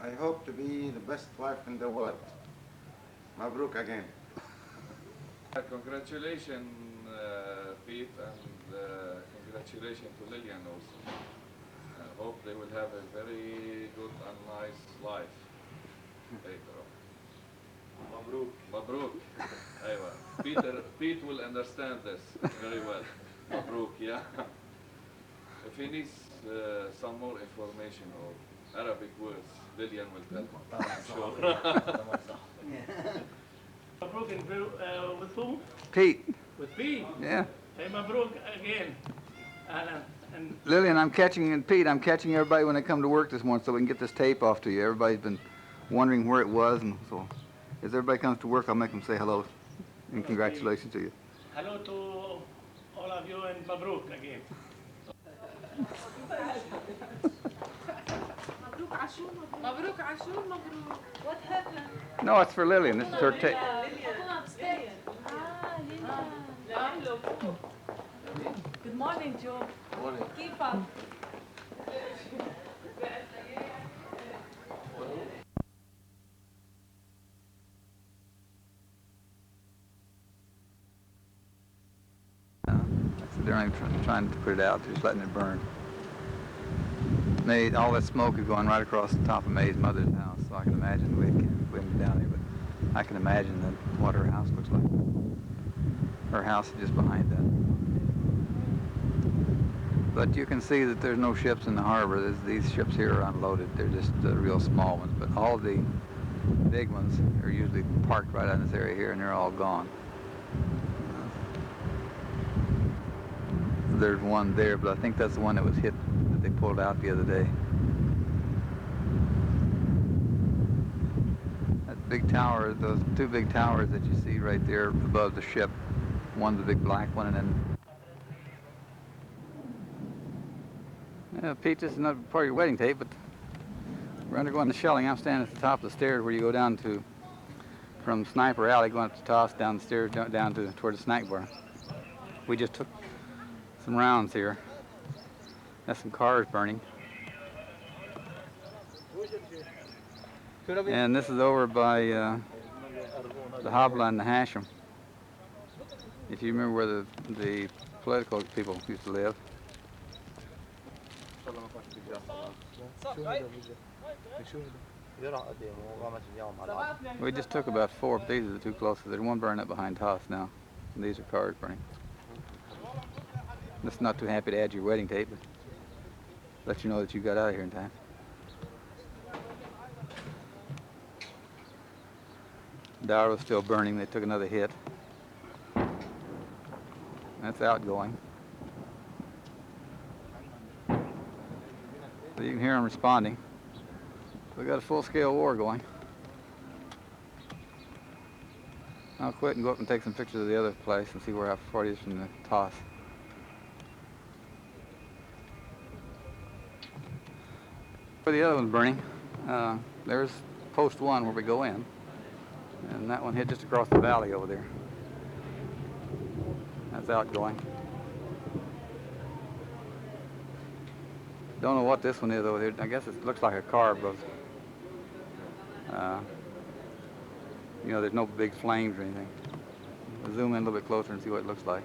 I hope to be the best wife in the world. Mabruk again. Congratulations, Pete, and congratulations to Lillian also. I hope they will have a very good and nice life later on. مبروك. Mabruk. Aywa. Pete will understand this very well. Mabruk, yeah. If he needs some more information or Arabic words, Lillian will tell him. I'm sure. مبروك with who? Pete. With Pete. Yeah. Hey, مبروك again. And Lillian, I'm catching everybody when they come to work this morning so we can get this tape off to you. Everybody's been wondering where it was, and so as everybody comes to work, I'll make them say hello and congratulations to you. hello to all of you and مبروك again. مبروك عاشور مبروك. What happened? No, it's for Lillian. This is her tape. Good morning, Joe. Good morning. Keep up. They're not even trying to put it out, they're just letting it burn. All that smoke is going right across the top of May's mother's house, so I can imagine we can't get down there, but I can imagine what her house looks like. Her house is just behind that. But you can see that there's no ships in the harbor. These ships here are unloaded. They're just real small ones, but all the big ones are usually parked right on this area here, and they're all gone. There's one there, but I think that's the one that was hit, that they pulled out the other day. That big tower, those two big towers that you see right there above the ship, one's the big black one, and then... Yeah, Pete, this is not part of your wedding tape, but we're undergoing the shelling. I'm standing at the top of the stairs where you go down to, from Sniper Alley, going up the toss, down the stairs, down to toward the snack bar. We just took some rounds here. That's some cars burning. And this is over by the Habla and the Hashem. If you remember where the political people used to live. We just took about 4, but these are the two closest. There's one burning up behind Toss now, and these are cars burning. Just not too happy to add your wedding tape, but let you know that you got out of here in time. Dower was still burning. They took another hit. That's outgoing. So you can hear them responding. We got a full-scale war going. I'll quit and go up and take some pictures of the other place and see how far it is from the toss. Where the other one's burning, there's post 1 where we go in, and that one hit just across the valley over there. That's outgoing. Don't know what this one is over there. I guess it looks like a car, but you know, there's no big flames or anything. We'll zoom in a little bit closer and see what it looks like.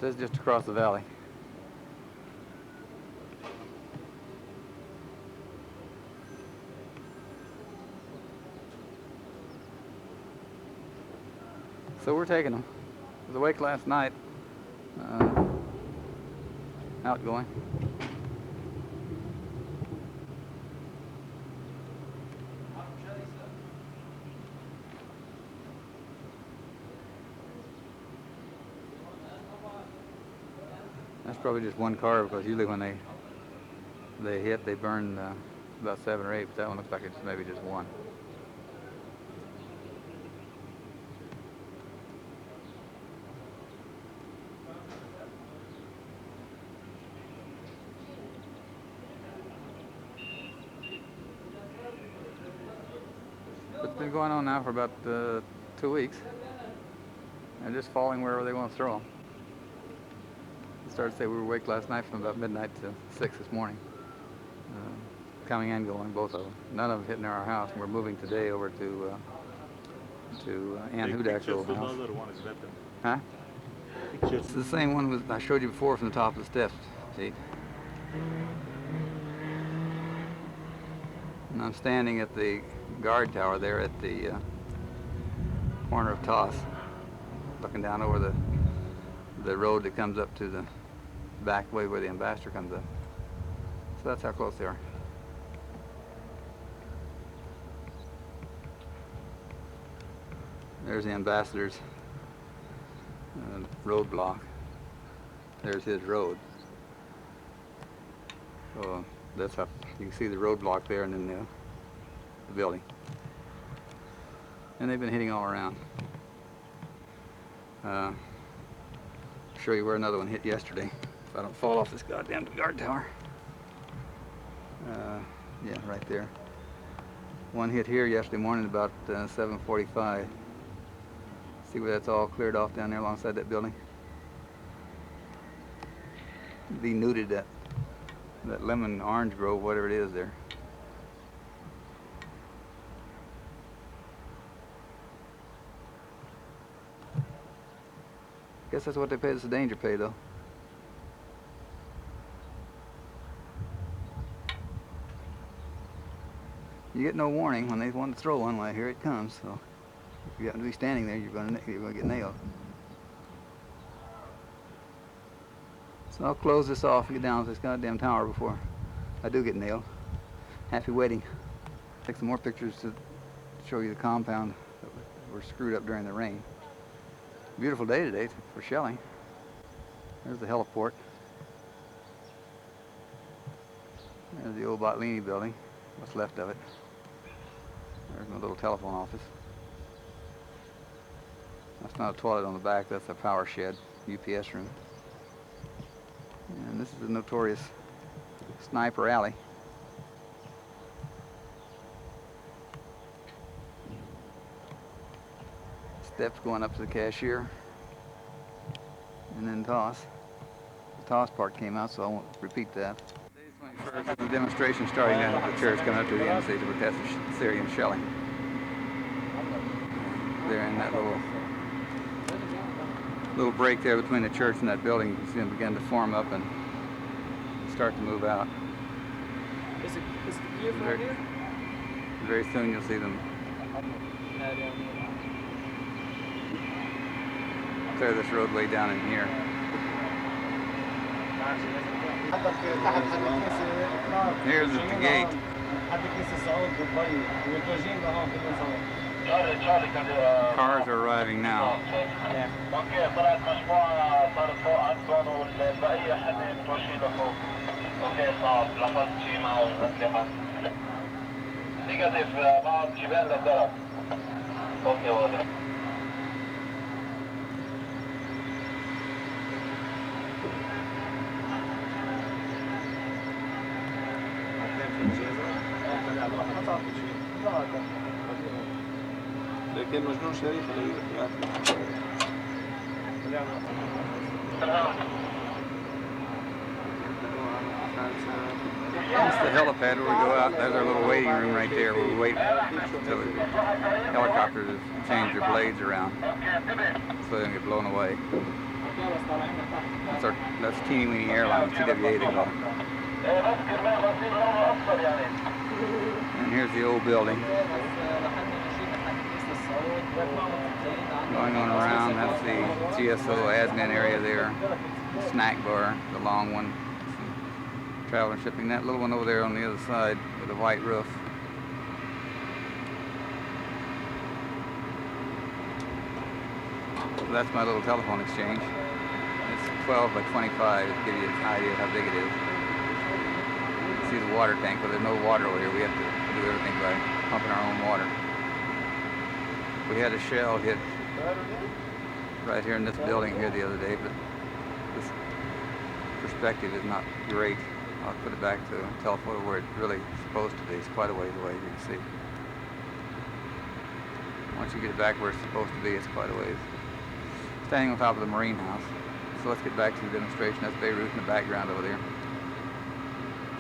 This is just across the valley. So we're taking them. It was awake last night, outgoing. That's probably just one car, because usually when they hit, they burn about 7 or 8, but that one looks like it's maybe just one. It's been going on now for about 2 weeks. They're just falling wherever they want to throw them. Started to say we were awake last night from about midnight to 6 this morning. Coming and going, both of them. None of them hitting our house. We're moving today over to Ann Hudak's old house. Huh? It's the same one I showed you before from the top of the steps, see? And I'm standing at the guard tower there at the corner of Toss, looking down over the road that comes up to the back way where the ambassador comes up. So that's how close they are. There's the ambassador's roadblock. There's his road. So that's how you can see the roadblock there, and then the building. And they've been hitting all around. Show you where another one hit yesterday. If I don't fall off this goddamn guard tower. Yeah, right there. One hit here yesterday morning about 7:45. See where that's all cleared off down there alongside that building? Denuded that lemon orange grove, whatever it is there. Guess that's what they pay us a danger pay, though. You get no warning when they want to throw one. Well, here it comes. So if you happen to be standing there, you're going to get nailed. So I'll close this off and get down to this goddamn tower before I do get nailed. Happy waiting. Take some more pictures to show you the compound that were screwed up during the rain. Beautiful day today for shelling. There's the heliport. There's the old Botlini building, what's left of it. There's my little telephone office. That's not a toilet on the back, that's a power shed, UPS room. And this is the notorious Sniper Alley. Steps going up to the cashier, and then Toss. The Toss part came out, so I won't repeat that. The demonstration starting at the church coming up to the end stage to protest the Syrian shelling. They're in that little break there between the church and that building. You can see them begin to form up and start to move out. Is it beautiful here? Very soon you'll see them clear this roadway down in here. Here's at the gate. Cars are arriving now. لكن مجنون شريف اللي That's the helipad where we go out. There's our little waiting room right there where we wait until the helicopters change their blades around so they don't get blown away. That's Teeny Weeny Airlines, TWA they call it. And here's the old building. Going on around, that's the GSO admin area there. Snack bar, the long one. Travel and shipping. That little one over there on the other side with a white roof. So that's my little telephone exchange. It's 12 by 25 to give you an idea of how big it is. You can see the water tank, but there's no water over here. We have to do everything by pumping our own water. We had a shell hit right here in this building here the other day, but this perspective is not great. I'll put it back to telephoto where it's really supposed to be. It's quite a ways away, you can see. Once you get it back where it's supposed to be, it's quite a ways. Standing on top of the Marine House. So let's get back to the demonstration. That's Beirut in the background over there.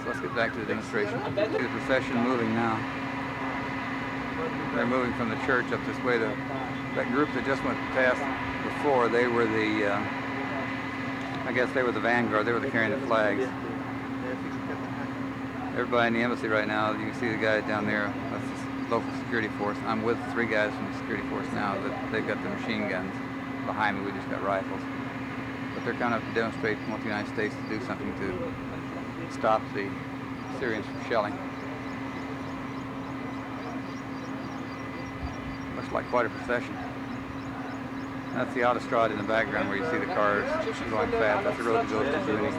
So let's get back to the demonstration. See the procession moving now. They're moving from the church up this way. That group that just went past before, they were the, I guess they were the vanguard. They were the carrying the flags. Everybody in the embassy right now, you can see the guys down there. That's the local security force. I'm with 3 guys from the security force now. They've got the machine guns. Behind me, we just got rifles. But they're kind of demonstrating want the United States to do something to stop the Syrians from shelling. Looks like quite a procession. That's the autostrade in the background where you see the cars going fast. That's the road that goes to Zuni.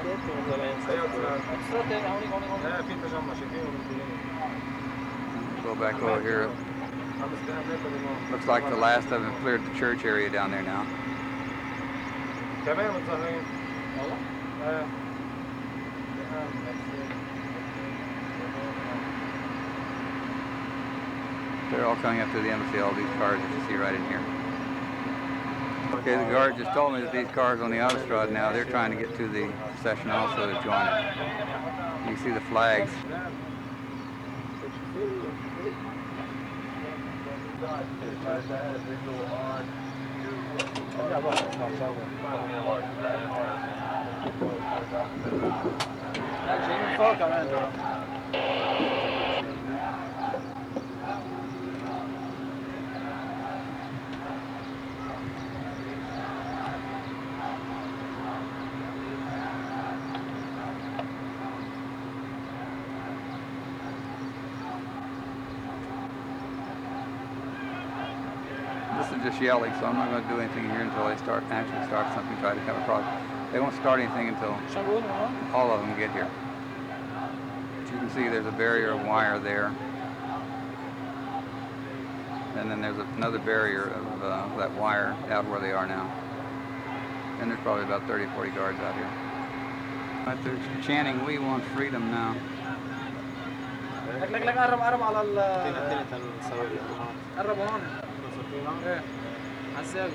Go back over here. Looks like the last of them cleared the church area down there now. They're all coming up to the embassy, all these cars that you see right in here. Okay, the guard just told me that these cars on the autostrade now, they're trying to get to the procession also to join it. You can see the flags. This is just yelling, so I'm not going to do anything here until they actually start something, try to come across. They won't start anything until all of them get here. But you can see there's a barrier of wire there. And then there's another barrier of that wire out where they are now. And there's probably about 30 or 40 guards out here. But they're chanting, "We want freedom now." ايه عالزاوية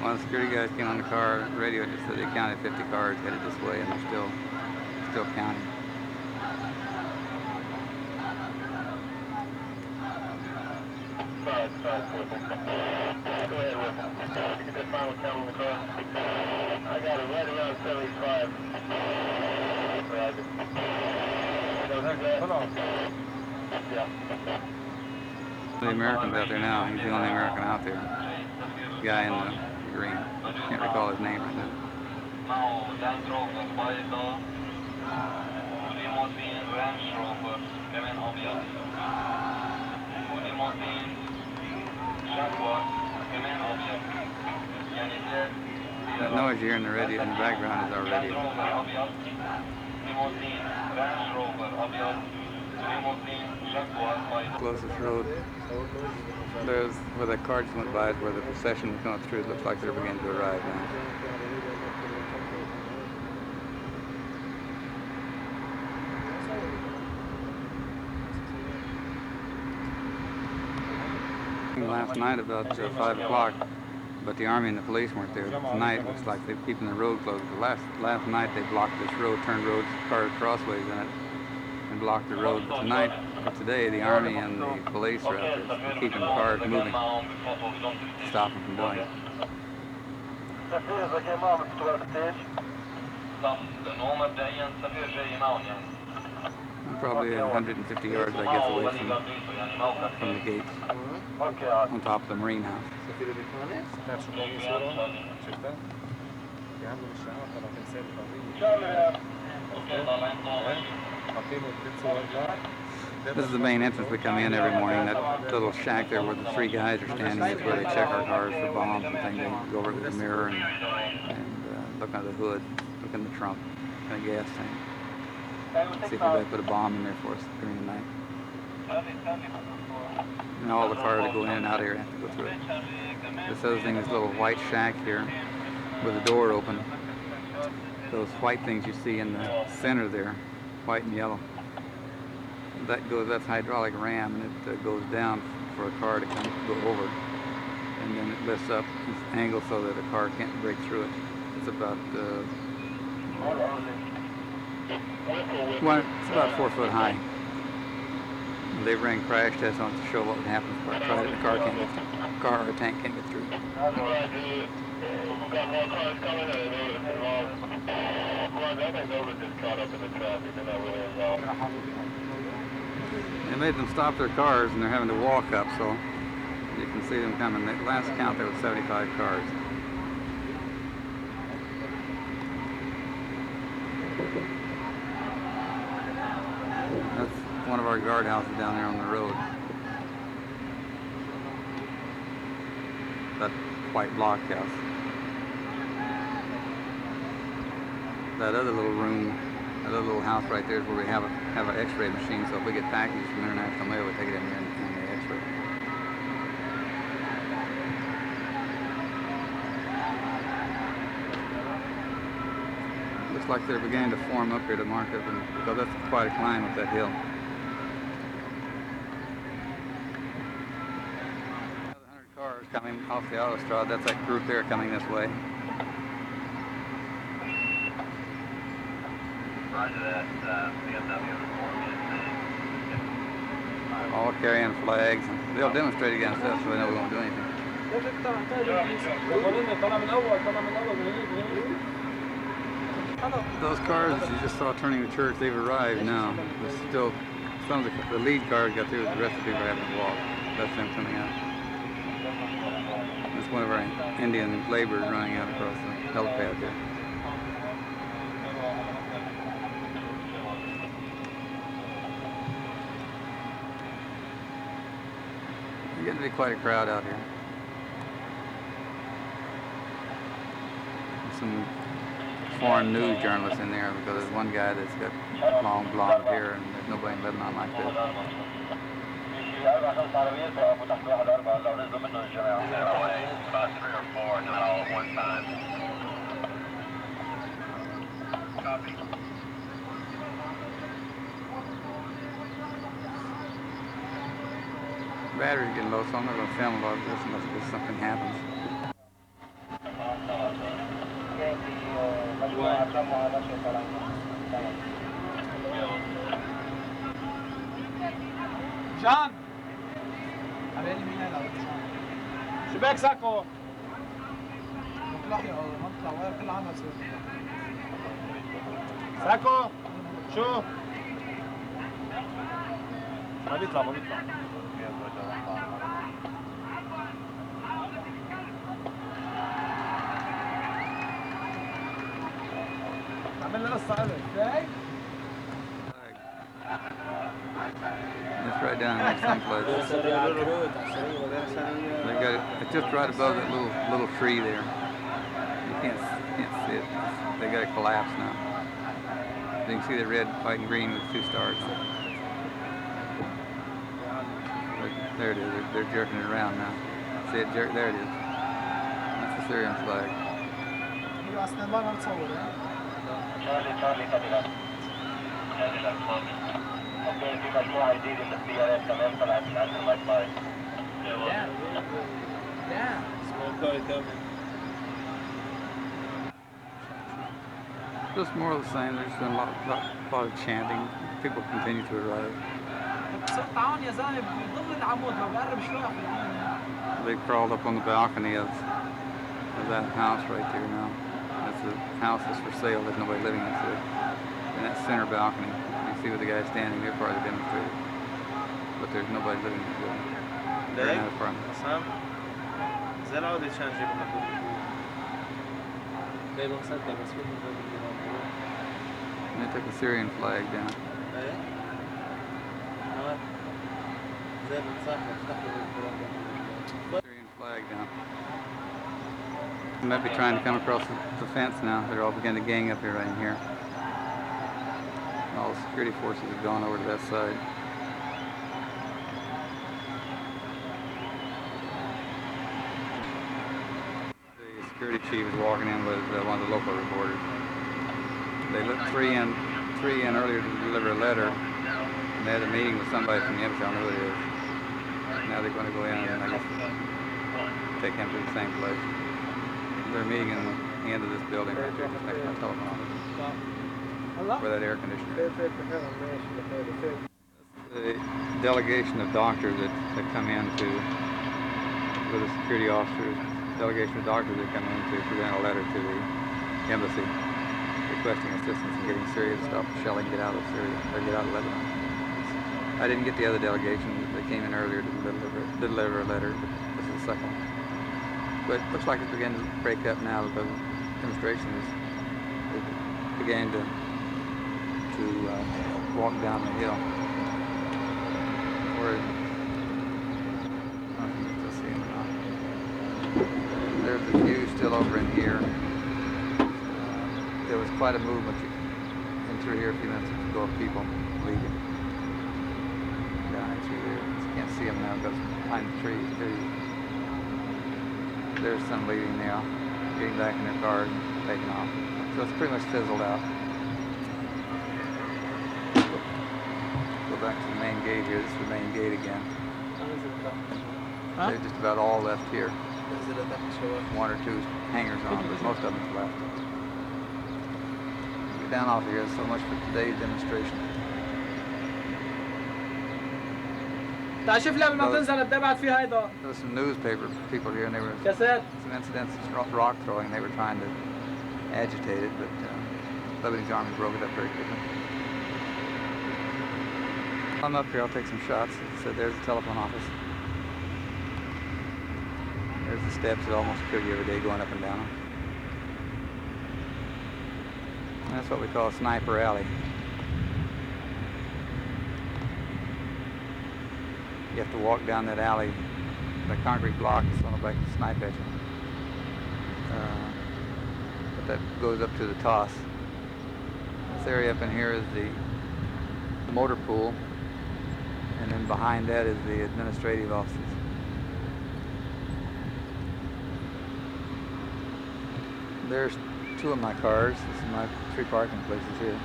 One of the security guys came on the car radio just said they counted 50 cars headed this way, and they're still counting. I got it right around 75. The American's out there now. He's the only American out there. The guy in the green. Can't recall his name right now. That noise you hear in the radio in the background is our radio. Closest road. There's where that car just went by, where the procession was going through. It looks like they're beginning to arrive now. Last night about 5 o'clock, but the army and the police weren't there. Tonight, it looks like they're keeping the road closed. Last night they blocked this road, turned roads, cars crossways in it, and blocked the road. But tonight, or today, the army and the police are out there keeping the cars moving, stop them from doing it. Probably 150 yards, I guess, away from the gates, on top of the Marine House. This is the main entrance we come in every morning. That little shack there where the 3 guys are standing is where they check our cars for bombs and things. They go over to the mirror and look under the hood, look in the trunk, and a gas tank. See if anybody put a bomb in there for us during the night. And all the cars that go in and out of here have to go through it. This other thing, this little white shack here with the door open. those white things you see in the center there, white and yellow. That's hydraulic ram, and it goes down for a car to go over, and then it lifts up, it's angled so that a car can't break through it. It's about it's about 4 foot high. They ran crash tests on it to show what would happen if a car or a tank can't get through. They made them stop their cars, and they're having to walk up, so you can see them coming. At last count, there were 75 cars. That's one of our guardhouses down there on the road. That white blockhouse. That other little room, that other little house right there is where we have an X-ray machine. So if we get packages from international mail, we take it in there and they X-ray. Looks like they're beginning to form up here to mark up, because that's quite a climb up that hill. Another 100 cars coming off the autostrada. That's that group there coming this way. Roger that, BMW. All carrying flags. And they'll demonstrate against us, so they know we won't do anything. Those cars that you just saw turning the church, they've arrived now. There's still some of the lead cars got through, the rest of the people are having to walk. That's them coming out. That's one of our Indian laborers running out across the helipad there. It's getting to be quite a crowd out here. Some foreign news journalists in there, because there's one guy that's got long blonde hair, and there's nobody in Lebanon like this. About 3 or 4, not all at one time. Copy. Battery's getting low, so I'm not going to film a lot of this unless something happens. جان شباك ساكو ساكو شو ما بيطلع عمل لنا قصة ازاي It's right down there someplace. They got it. It's just right above that little tree there. You can't see it. They got it collapsed now. You can see the red, white, and green with 2 stars on it. There it is. They're jerking it around now. See it jerk? There it is. That's the Syrian flag. Okay, في مجموعة جديدة من السيارات كمان طلعت من عند المايك بايك. Just more of the same. There's been a lot of chanting. People continue to arrive. They crawled up on the balcony of that house right there now. That's a house that's for sale. There's nobody living in it. In that center balcony, you see where the guy's standing there, part of the demonstrator. But there's nobody living in the building. They're in that apartment. And they took the Syrian flag down. Syrian flag down. They might be trying to come across the fence now. They're all beginning to gang up here right in here. All the security forces have gone over to that side. The security chief is walking in with one of the local reporters. They let three in earlier to deliver a letter, and they had a meeting with somebody from the embassy. I don't know who it is. Now they're going to go in and I guess take him to the same place. They're meeting in the end of this building right there, just next to my telephone office, where that air conditioner is. The delegation of doctors that come in with the security officers, delegation of doctors that come in to present a letter to the embassy requesting assistance in getting Syria to stop shelling, get out of Syria, or get out of Lebanon. I didn't get the other delegation. They came in earlier to deliver a letter, but this is the second one. But it looks like it's beginning to break up now because demonstration is beginning to walk down the hill. Where, I don't think you'll see them or not. There's a few still over in here. There was quite a movement in through here a few minutes ago of people leaving. Down in through there. You can't see them now because behind the trees. There's some leaving now, getting back in their cars and taking off. So it's pretty much fizzled out. Go back to the main gate here. This is the main gate again. They're just about all left here. One or two hangers on, but most of them's left. Get down off here. So much for today's demonstration. تعال شوف لي قبل ما تنزل ابعت في هيدا. There was some newspaper people here, and they were كاسات. some incidents of rock throwing. They were trying to agitate it, but Lebanese army broke it up very quickly. I'm up here. I'll take some shots. So there's the telephone office. There's the steps that almost kill you every day going up and down them. And that's what we call a sniper alley. You have to walk down that alley, the concrete block, so nobody can snipe at you. But that goes up to the toss. This area up in here is the motor pool, and then behind that is the administrative offices. There's two of my cars. This is my three parking places here.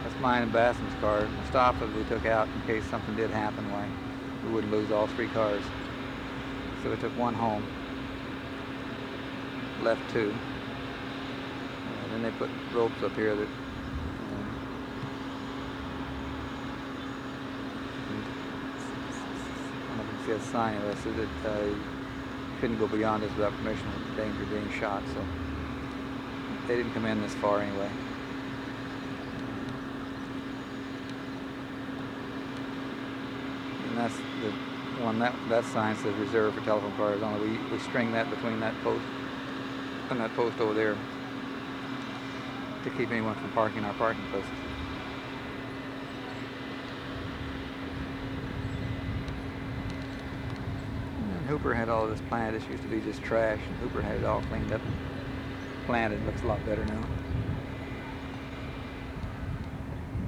That's mine and Bassam's car. Mustafa we took out in case something did happen, why we wouldn't lose all three cars. So we took one home, left two. And then they put ropes up here that I don't know if you can see a sign of this, so that you couldn't go beyond this without permission with danger of being shot. So they didn't come in this far anyway. And that's the one, that sign says reserved for telephone cars only. We string that between that post and that post over there to keep anyone from parking our parking places. And Hooper had all this planted. This used to be just trash, and Hooper had it all cleaned up, planted. Looks a lot better now.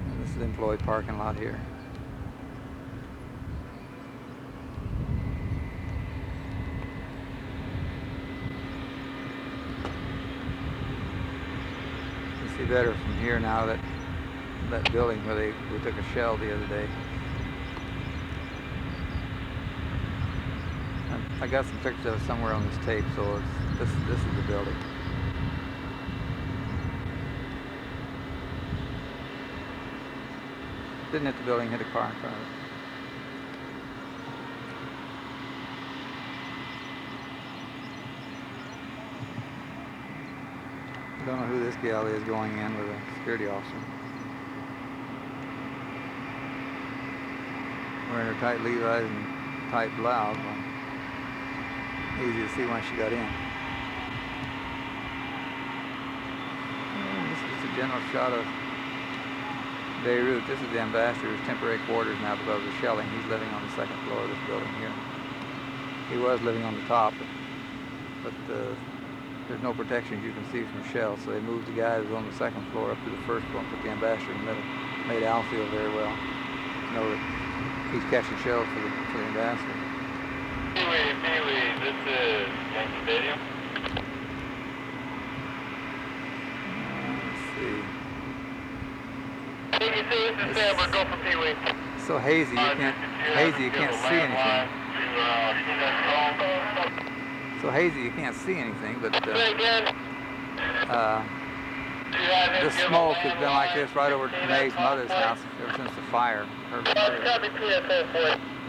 And this is the employee parking lot here. See better from here now, that building where we took a shell the other day. I got some pictures of it somewhere on this tape, so this is the building. Didn't hit the building, hit a car in front of it. Don't know who this gal is going in with a security officer. Wearing her tight Levi's and tight blouse. Well, easy to see when she got in. And this is a general shot of Beirut. This is the ambassador's temporary quarters now because of the shelling. He's living on the second floor of this building here. He was living on the top, but there's no protection, as you can see, from shells, so they moved the guys on the second floor up to the first floor and put the ambassador in the middle. Made Al feel very well to know that he's catching shells for the ambassador. Anyway, this is Yankee Stadium. Let's see. It's so hazy you can't see anything. So hazy you can't see anything, but this smoke has been like this right over May's mother's house ever since the fire. Her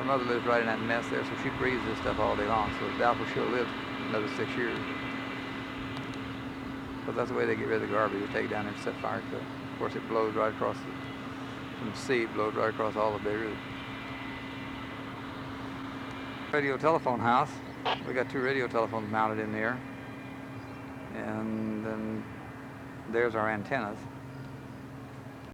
mother lives right in that mess there, so she breathes this stuff all day long, so it's doubtful she'll live another 6 years. But that's the way they get rid of the garbage. They take it down there and set fire to it. Of course, it blows right across from the sea, it blows right across all of Beirut. Radio telephone house. We got 2 radio telephones mounted in there. And then there's our antennas.